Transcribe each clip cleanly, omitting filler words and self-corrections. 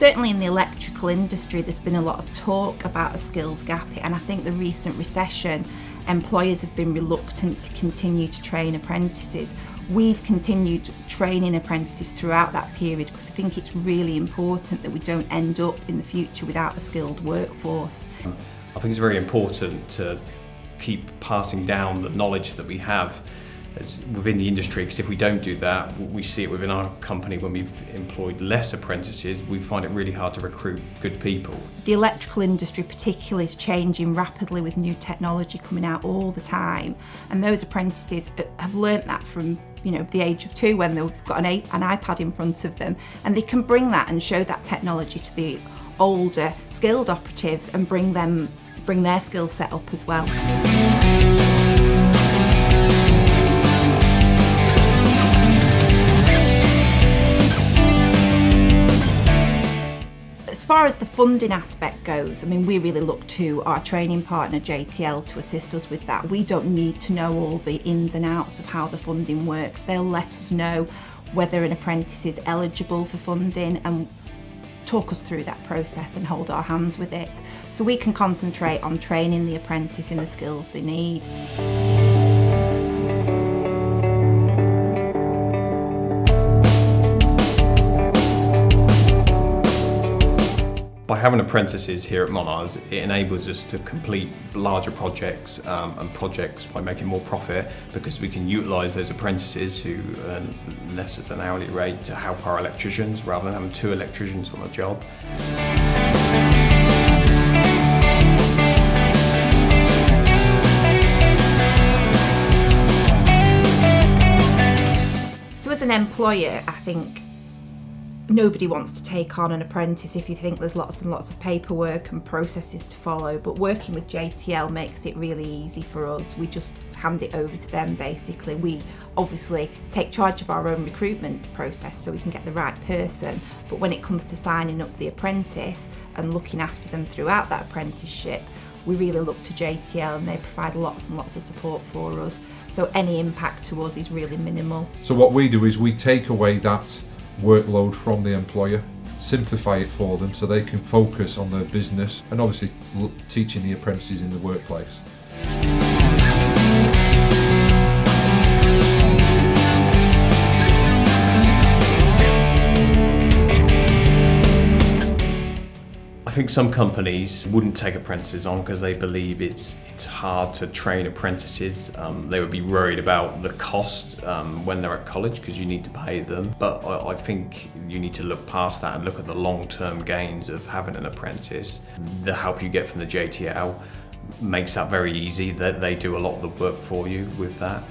Certainly in the electrical industry, there's been a lot of talk about a skills gap, and I think the recent recession, employers have been reluctant to continue to train apprentices. We've continued training apprentices throughout that period because I think it's really important that we don't end up in the future without a skilled workforce. I think it's very important to keep passing down the knowledge that we have within the industry, because if we don't do that, we see it within our company when we've employed less apprentices, we find it really hard to recruit good people. The electrical industry particularly is changing rapidly with new technology coming out all the time, and those apprentices have learnt that from the age of 2 when they've got an iPad in front of them, and they can bring that and show that technology to the older skilled operatives and bring their skill set up as well. As far as the funding aspect goes, we really look to our training partner JTL to assist us with that. We don't need to know all the ins and outs of how the funding works. They'll let us know whether an apprentice is eligible for funding and talk us through that process and hold our hands with it, so we can concentrate on training the apprentice in the skills they need. By having apprentices here at Monards, it enables us to complete larger projects and projects by making more profit, because we can utilise those apprentices who earn less at an hourly rate to help our electricians rather than having 2 electricians on a job. So as an employer, I think nobody wants to take on an apprentice if you think there's lots and lots of paperwork and processes to follow, but working with JTL makes it really easy for us. We just hand it over to them basically. We obviously take charge of our own recruitment process so we can get the right person, but when it comes to signing up the apprentice and looking after them throughout that apprenticeship, we really look to JTL and they provide lots and lots of support for us. So any impact to us is really minimal. So what we do is we take away that workload from the employer, simplify it for them so they can focus on their business and obviously teaching the apprentices in the workplace. I think some companies wouldn't take apprentices on because they believe it's hard to train apprentices. They would be worried about the cost when they're at college because you need to pay them. But I think you need to look past that and look at the long-term gains of having an apprentice. The help you get from the JTL makes that very easy. That they do a lot of the work for you with that.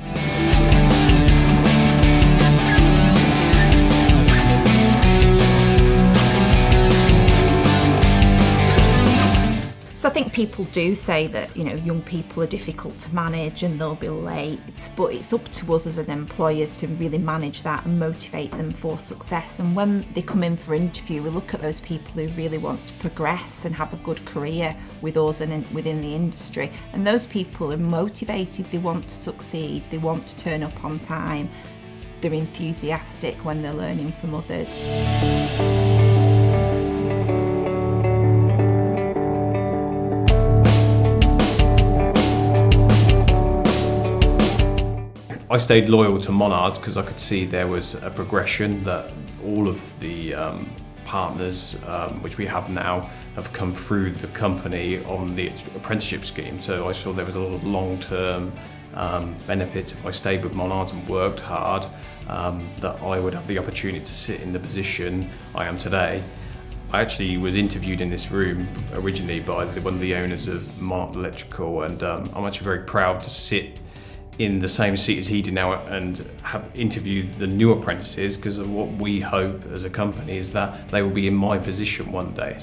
So I think people do say that young people are difficult to manage and they'll be late, but it's up to us as an employer to really manage that and motivate them for success. And when they come in for interview, we look at those people who really want to progress and have a good career with us and within the industry. And those people are motivated, they want to succeed, they want to turn up on time, they're enthusiastic when they're learning from others. I stayed loyal to Monards because I could see there was a progression, that all of the partners, which we have now, have come through the company on the apprenticeship scheme. So I saw there was a lot of long-term benefits if I stayed with Monards and worked hard, that I would have the opportunity to sit in the position I am today. I actually was interviewed in this room originally by one of the owners of Monards Electrical, and I'm actually very proud to sit in the same seat as he did now and have interviewed the new apprentices, because of what we hope as a company is that they will be in my position one day.